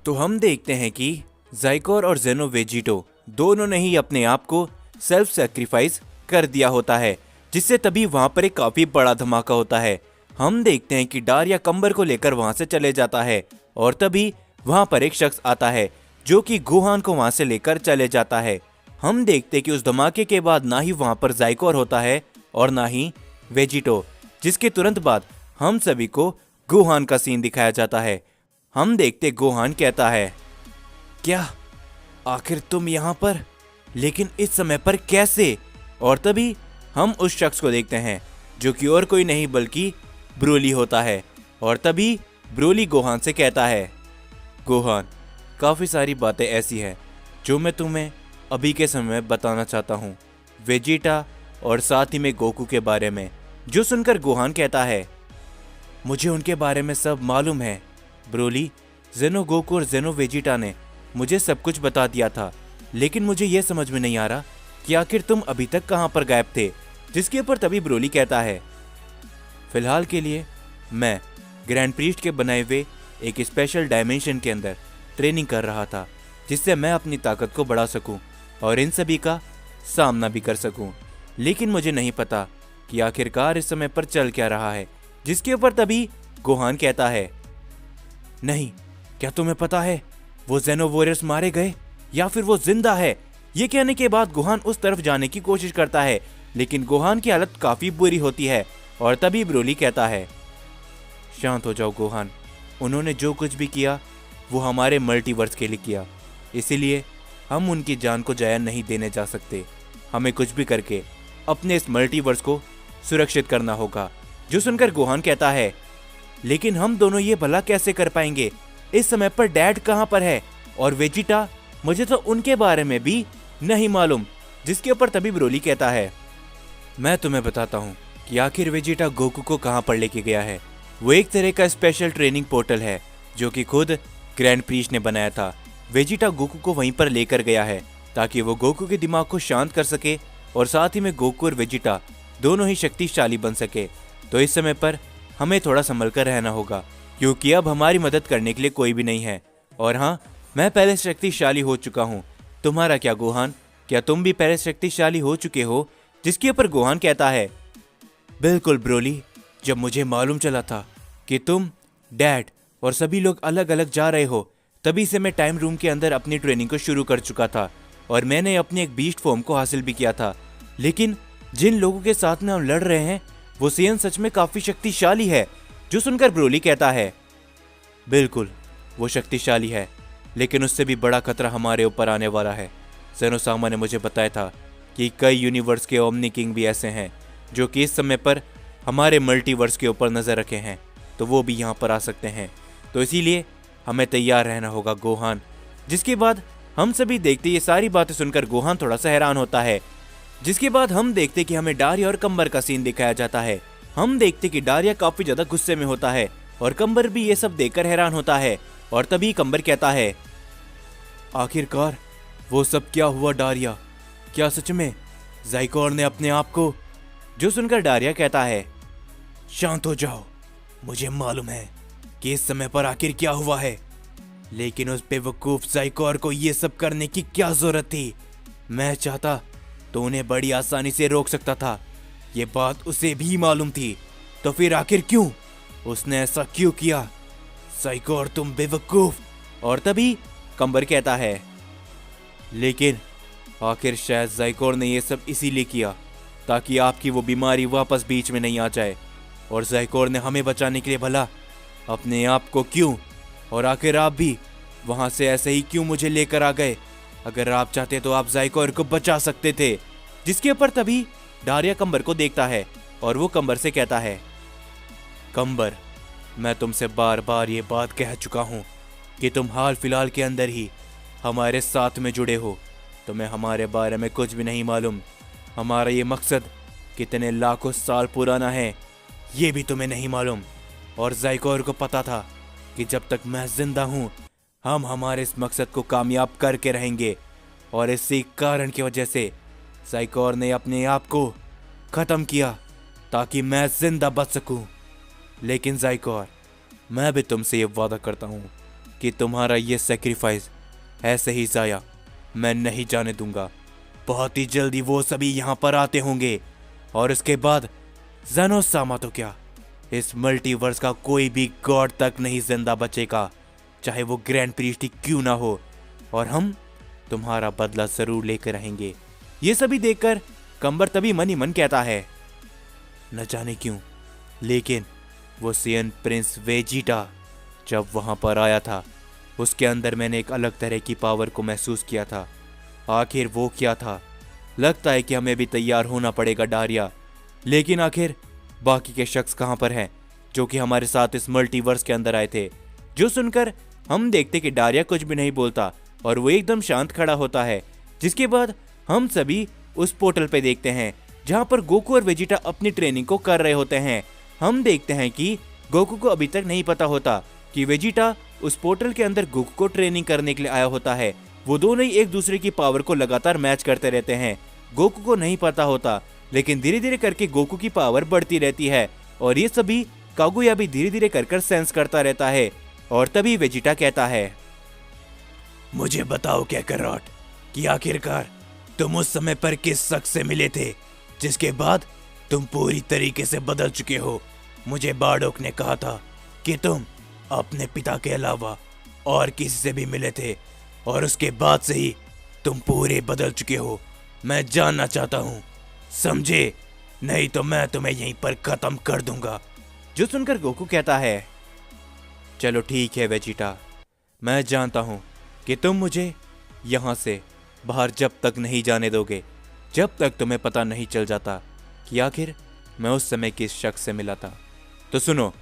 तो हम देखते हैं कि ज़ाइकोर और जेनो वेजिटो दोनों ने ही अपने आप को सेल्फ सैक्रिफाइस कर दिया होता है, जिससे तभी वहां पर एक काफी बड़ा धमाका होता है। हम देखते हैं कि डारिया कंबर को लेकर वहां से चले जाता है और तभी वहां पर एक शख्स आता है जो कि गोहान को वहां से लेकर चले जाता है। हम देखते हैं कि उस धमाके के बाद ना ही वहां पर ज़ाइकोर होता है और ना ही वेजिटो, जिसके तुरंत बाद हम सभी को गोहान का सीन दिखाया जाता है। हम देखते गोहान कहता है, क्या आखिर तुम यहाँ पर, लेकिन इस समय पर कैसे? और तभी हम उस शख्स को देखते हैं जो कि और कोई नहीं बल्कि ब्रोली होता है। और तभी ब्रोली गोहान से कहता है, गोहान, काफ़ी सारी बातें ऐसी हैं जो मैं तुम्हें अभी के समय में बताना चाहता हूँ, वेजिटा और साथ ही में गोकू के बारे में। जो सुनकर गोहान कहता है, मुझे उनके बारे में सब मालूम है ब्रोली। जेनो गोकू और जेनो वेजिटा ने मुझे सब कुछ बता दिया था, लेकिन मुझे यह समझ में नहीं आ रहा कि आखिर तुम अभी तक कहाँ पर गायब थे। जिसके ऊपर तभी ब्रोली कहता है, फिलहाल के लिए मैं ग्रैंड प्रीस्ट के बनाए हुए एक स्पेशल डायमेंशन के अंदर ट्रेनिंग कर रहा था, जिससे मैं अपनी ताकत को बढ़ा सकूं और इन सभी का सामना भी कर सकूं। लेकिन मुझे नहीं पता कि आखिरकार इस समय पर चल क्या रहा है। जिसके ऊपर तभी गोहान कहता है, नहीं, क्या तुम्हें पता है वो जेनो वॉरियर्स मारे गए या फिर वो जिंदा है? ये कहने के बाद गोहान उस तरफ जाने की कोशिश करता है, लेकिन गोहान की हालत काफी बुरी होती है। और तभी ब्रोली कहता है, शांत हो जाओ गोहान, उन्होंने जो कुछ भी किया वो हमारे मल्टीवर्स के लिए किया, इसीलिए हम उनकी जान को जाया नहीं देने जा सकते। हमें कुछ भी करके अपने इस मल्टीवर्स को सुरक्षित करना होगा। जो सुनकर गोहान कहता है, लेकिन हम दोनों ये भला कैसे कर पाएंगे? इस समय पर डैड कहाँ पर है और वेजिटा, मुझे तो उनके बारे में भी नहीं मालूम। जिसके ऊपर तभी ब्रोली कहता है, मैं तुम्हें बताता हूँ कि आखिर वेजिटा गोकू को कहाँ पर लेके गया है। वो एक तरह का स्पेशल ट्रेनिंग पोर्टल है जो कि खुद ग्रैंड प्रीस्ट ने बनाया था। वेजिटा गोकू को वहीं पर लेकर गया है ताकि वो गोकू के दिमाग को शांत कर सके और साथ ही में गोकू और वेजिटा दोनों ही शक्तिशाली बन सके। तो इस समय पर हमें थोड़ा संभल कर रहना होगा, क्योंकि अब हमारी मदद करने के लिए कोई भी नहीं है। और हाँ, मैं पहले शक्तिशाली हो चुका हूँ। तुम्हारा क्या गोहान, क्या तुम भी पहले शक्तिशाली हो चुके हो? जिसके ऊपर गोहान कहता है, बिल्कुल ब्रोली, जब मुझे मालूम चला था कि तुम, डैड और सभी लोग अलग अलग जा रहे हो, तभी से मैं टाइम रूम के अंदर अपनी ट्रेनिंग को शुरू कर चुका था और मैंने अपनी एक बीस्ट फॉर्म को हासिल भी किया था। लेकिन जिन लोगों के साथ में हम लड़ रहे हैं वो सेन सच में काफी शक्तिशाली है। जो सुनकर ब्रोली कहता है, बिल्कुल वो शक्तिशाली है, लेकिन उससे भी बड़ा खतरा हमारे ऊपर आने वाला है। जेनोसामा ने मुझे बताया था कि कई यूनिवर्स के ओमनी किंग भी ऐसे हैं जो कि इस समय पर हमारे मल्टीवर्स के ऊपर नजर रखे हैं, तो वो भी यहाँ पर आ सकते हैं। तो इसीलिए हमें तैयार रहना होगा गोहान। जिसके बाद हम सभी देखते ये सारी बातें सुनकर गोहान थोड़ा सा हैरान होता है। जिसके बाद हम देखते कि हमें डारिया और कंबर का सीन दिखाया जाता है। हम देखते कि डारिया काफी ज्यादा गुस्से में होता है और कंबर भी ये सब देखकर हैरान होता है। और तभी कंबर कहता है, आखिरकार वो सब क्या हुआ डारिया? क्या सच में ज़ाइकोर ने अपने आप को? जो सुनकर डारिया कहता है, शांत हो जाओ, मुझे मालूम है कि इस समय पर आखिर क्या हुआ है, लेकिन उस बेवकूफ ज़ाइकोर को ये सब करने की क्या जरूरत थी? मैं चाहता तो उन्हें बड़ी आसानी से रोक सकता था। ये बात उसे भी मालूम थी, तो फिर आखिर क्यों उसने ऐसा क्यों किया? ज़ाइकोर तुम बेवकूफ। और तभी कंबर कहता है, लेकिन आखिर शायद ज़ाइकोर ने ये सब इसीलिए किया ताकि आपकी वो बीमारी वापस बीच में नहीं आ जाए। और ज़ाइकोर ने हमें बचाने के लिए भला अपने आप को क्यों? और आखिर आप भी वहां से ऐसे ही क्यों मुझे लेकर आ गए? अगर आप चाहते तो आप ज़ाइकोर को बचा सकते थे। जिसके ऊपर तभी डारिया कंबर को देखता है और वो कंबर से कहता है, कंबर, मैं तुमसे बार बार ये बात कह चुका हूँ कि तुम हाल फिलहाल के अंदर ही हमारे साथ में जुड़े हो, तुम्हें हमारे बारे में कुछ भी नहीं मालूम। हमारा ये मकसद कितने लाखों साल पुराना है ये भी तुम्हें नहीं मालूम। और ज़ाइकोर को पता था कि जब तक मैं जिंदा हूँ हम हमारे इस मकसद को कामयाब करके रहेंगे। और इसी कारण की वजह से ज़ाइकोर ने अपने आप को ख़त्म किया ताकि मैं जिंदा बच सकूं। लेकिन ज़ाइकोर, मैं भी तुमसे ये वादा करता हूँ कि तुम्हारा ये सेक्रीफाइस ऐसे ही जाया मैं नहीं जाने दूंगा। बहुत ही जल्दी वो सभी यहाँ पर आते होंगे और उसके बाद ज़ेनो सामा तो क्या, इस मल्टीवर्स का कोई भी गॉड तक नहीं जिंदा बचेगा, चाहे वो ग्रैंड प्रीस्ट ही क्यों ना हो, और हम तुम्हारा बदला जरूर लेकर रहेंगे। ये सभी देखकर कंबर तभी मन ही मन कहता है, न जाने क्यों लेकिन वो सियन प्रिंस वेजिटा जब वहां पर आया था उसके अंदर मैंने एक अलग तरह की पावर को महसूस किया था। आखिर वो क्या था? लगता है कि हमें भी तैयार होना पड़ेगा डारिया। लेकिन आखिर बाकी के शख्स कहां पर हैं जो कि हमारे साथ इस मल्टीवर्स के अंदर आए थे? जो सुनकर हम देखते कि डारिया कुछ भी नहीं बोलता और वो एकदम शांत खड़ा होता है। जिसके बाद हम सभी उस पोर्टल पे देखते हैं जहां पर गोकू और वेजिटा अपनी ट्रेनिंग को कर रहे होते हैं। हम देखते हैं कि गोकू को अभी तक नहीं पता होता कि वेजिटा उस पोर्टल के अंदर गोकू को ट्रेनिंग करने के लिए आया होता है। वो दोनों ही एक दूसरे की पावर को लगातार मैच करते रहते हैं। गोकू को नहीं पता होता, लेकिन धीरे धीरे करके गोकू की पावर बढ़ती रहती है और ये सभी कागुया भी धीरे धीरे कर सेंस करता रहता है। और तभी वेजिटा कहता है, मुझे बताओ कैकरॉट कि आखिरकार तुम उस समय पर किस शख्स से मिले थे जिसके बाद तुम पूरी तरीके से बदल चुके हो। मुझे बार्डोक ने कहा था कि तुम अपने पिता के अलावा और किसी से भी मिले थे और उसके बाद से ही तुम पूरे बदल चुके हो। मैं जानना चाहता हूँ, समझे? नहीं तो मैं तुम्हें यहीं पर खत्म कर दूंगा। जो सुनकर गोकू कहता है, चलो ठीक है वेजिटा, मैं जानता हूँ कि तुम मुझे यहाँ से बाहर जब तक नहीं जाने दोगे जब तक तुम्हें पता नहीं चल जाता कि आखिर मैं उस समय किस शख्स से मिला था। तो सुनो,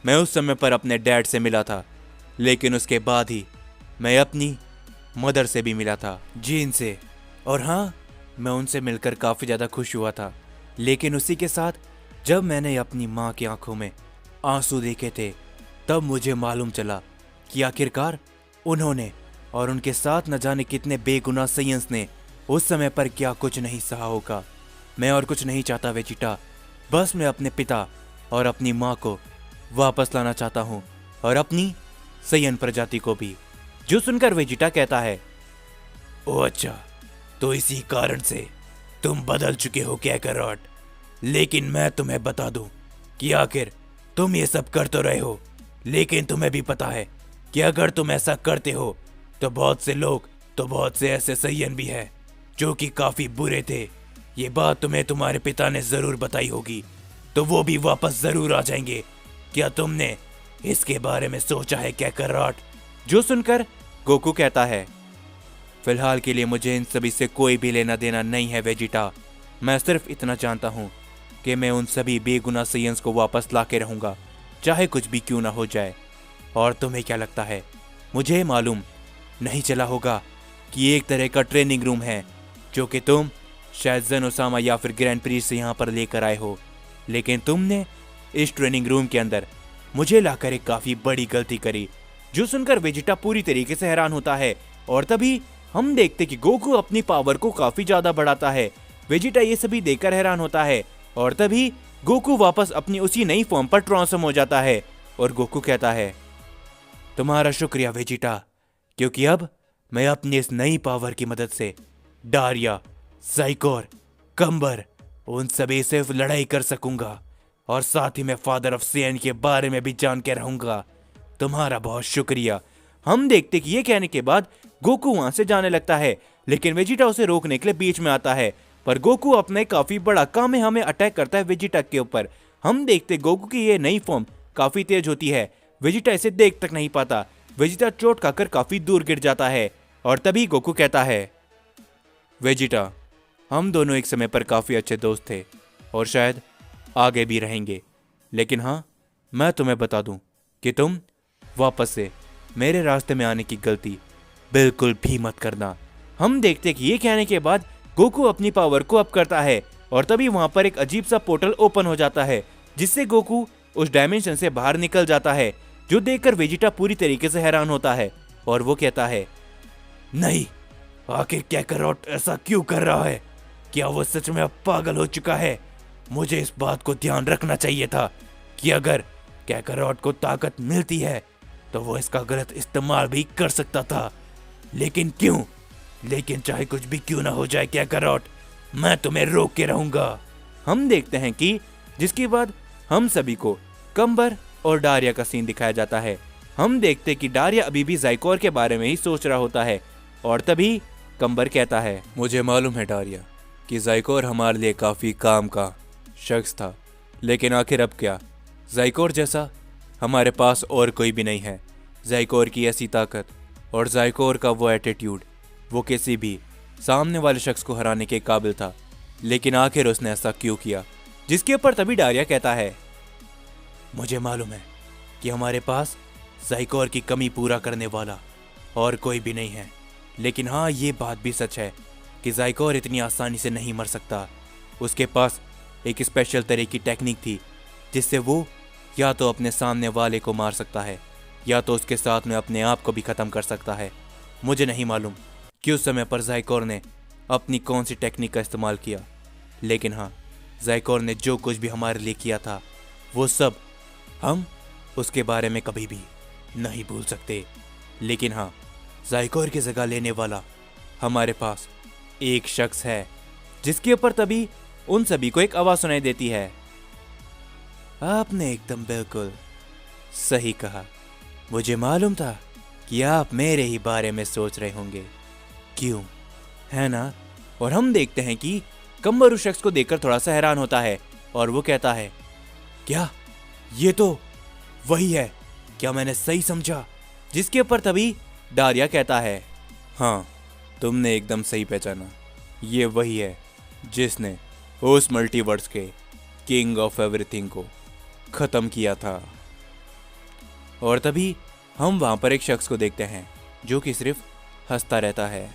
मैं उस समय पर अपने डैड से मिला था, लेकिन उसके बाद ही मैं अपनी मदर से भी मिला था, जीन से। और हाँ, मैं उनसे मिलकर काफ़ी ज़्यादा खुश हुआ था। लेकिन उसी के साथ जब मैंने अपनी माँ की आंखों में आंसू देखे थे तब मुझे मालूम चला कि आखिरकार उन्होंने और उनके साथ न जाने कितने बेगुनाह सैयंस ने उस समय पर क्या कुछ नहीं सहा होगा। मैं और कुछ नहीं चाहता वेजिटा, बस मैं अपने पिता और अपनी माँ को वापस लाना चाहता हूँ और अपनी सैयन प्रजाति को भी। जो सुनकर वेजिटा कहता है, ओह अच्छा, तो इसी कारण से तुम बदल चुके हो कैकरॉट। लेकिन मैं तुम्हें बता दूं कि आखिर तुम ये सब कर तो रहे हो, लेकिन तुम्हें भी पता है कि अगर तुम ऐसा करते हो तो बहुत से लोग, तो बहुत से ऐसे सैयन भी हैं जो कि काफी बुरे थे। ये बात तुम्हें तुम्हारे पिता ने जरूर बताई होगी, तो वो भी वापस जरूर आ जाएंगे। क्या तुमने इसके बारे में सोचा है कैकरॉट? जो सुनकर गोकू कहता है, फिलहाल के लिए मुझे इन सभी से कोई भी लेना देना नहीं है वेजिटा। मैं सिर्फ इतना जानता हूँ कि मैं उन सभी बेगुनाह सैयंस को वापस ला के रहूँगा, चाहे कुछ भी क्यों ना हो जाए। और तुम्हें क्या लगता है, मुझे मालूम नहीं चला होगा कि एक तरह का ट्रेनिंग रूम है जो कि तुम शायद ज़ेनोसामा या फिर ग्रैंड प्रीस्ट से यहाँ पर लेकर आए हो, लेकिन तुमने इस ट्रेनिंग रूम के अंदर मुझे लाकर एक काफ़ी बड़ी गलती करी। जो सुनकर वेजिटा पूरी तरीके से हैरान होता है और तभी हम देखते कि गोकू अपनी पावर को काफ़ी ज़्यादा बढ़ाता है। वेजिटा ये सभी देखकर हैरान होता है और तभी गोकू वापस अपनी उसी नई फॉर्म पर ट्रांसफॉर्म हो जाता है और गोकू कहता है, तुम्हारा शुक्रिया वेजिटा, क्योंकि अब मैं अपनी इस नई पावर की मदद से डारिया, साइकोर, कंबर उन सभी से लड़ाई कर सकूंगा और साथ ही मैं फादर ऑफ सैयन के बारे में भी जान के रहूंगा। तुम्हारा बहुत शुक्रिया। हम देखते कि ये कहने के बाद गोकू वहां से जाने लगता है, लेकिन वेजिटा उसे रोकने के लिए बीच में आता है। पर गोकू अपने काफी बड़ा कामेहामे अटैक करता है वेजिटा के ऊपर। हम देखते गोकू की ये नई फॉर्म काफी तेज होती है, वेजिटा इसे देख तक नहीं पाता। वेजिटा चोट खाकर काफी दूर गिर जाता है और तभी गोकू कहता है, वेजिटा, हम दोनों एक समय पर काफी अच्छे दोस्त थे और शायद आगे भी रहेंगे, लेकिन हाँ, मैं तुम्हें बता दूं कि तुम वापस से मेरे रास्ते में आने की गलती बिल्कुल भी मत करना। हम देखते कि ये कहने के बाद गोकू अपनी पावर को अप करता है और तभी वहां पर एक अजीब सा पोर्टल ओपन हो जाता है, जिससे गोकू उस डायमेंशन से बाहर निकल जाता है। जो देखकर वेजिटा पूरी तरीके से हैरान होता है और वो कहता है, नहीं, आखिर कैकरॉट ऐसा क्यों कर रहा है? क्या वो सच में अब पागल हो चुका है? मुझे इस बात को ध्यान रखना चाहिए था कि अगर कैकरॉट को ताकत मिलती है तो वो इसका गलत इस्तेमाल भी कर सकता था। लेकिन क्यों? लेकिन चाहे कुछ भी क्यों ना हो जाए काकारोट, मैं तुम्हें रोक के रहूंगा। हम देखते हैं कि जिसके बाद हम सभी को कम्बर और डारिया का सीन दिखाया जाता है। हम देखते कि डारिया अभी भी ज़ाइकोर के बारे में ही सोच रहा होता है और तभी कम्बर कहता है, मुझे मालूम है डारिया कि ज़ाइकोर हमारे लिए काफ़ी काम का शख्स था, लेकिन आखिर अब क्या? ज़ाइकोर जैसा हमारे पास और कोई भी नहीं है। ज़ाइकोर की ऐसी ताकत और ज़ाइकोर का वो एटीट्यूड, वो किसी भी सामने वाले शख्स को हराने के काबिल था, लेकिन आखिर उसने ऐसा क्यों किया? जिसके ऊपर तभी डारिया कहता है, मुझे मालूम है कि हमारे पास ज़ाइकोर की कमी पूरा करने वाला और कोई भी नहीं है, लेकिन हाँ ये बात भी सच है कि ज़ाइकोर इतनी आसानी से नहीं मर सकता। उसके पास एक स्पेशल तरह की टेक्निक थी जिससे वो या तो अपने सामने वाले को मार सकता है या तो उसके साथ में अपने आप को भी ख़त्म कर सकता है। मुझे नहीं मालूम कि उस समय पर ज़ाइकोर ने अपनी कौन सी टेक्निक का इस्तेमाल किया, लेकिन हाँ ज़ाइकोर ने जो कुछ भी हमारे लिए किया था वो सब हम उसके बारे में कभी भी नहीं भूल सकते। लेकिन हाँ ज़ाइकोर की जगह लेने वाला हमारे पास एक शख्स है। जिसके ऊपर तभी उन सभी को एक आवाज़ सुनाई देती है, आपने एकदम बिल्कुल सही कहा, मुझे मालूम था कि आप मेरे ही बारे में सोच रहे होंगे, क्यों है ना? और हम देखते हैं कि कम्बर उस शख्स को देखकर थोड़ा सा हैरान होता है और वो कहता है, क्या ये तो वही है? क्या मैंने सही समझा? जिसके ऊपर तभी डारिया कहता है, हाँ तुमने एकदम सही पहचाना, ये वही है जिसने उस मल्टीवर्स के किंग ऑफ एवरीथिंग को खत्म किया था। और तभी हम वहां पर एक शख्स को देखते हैं जो कि सिर्फ हंसता रहता है।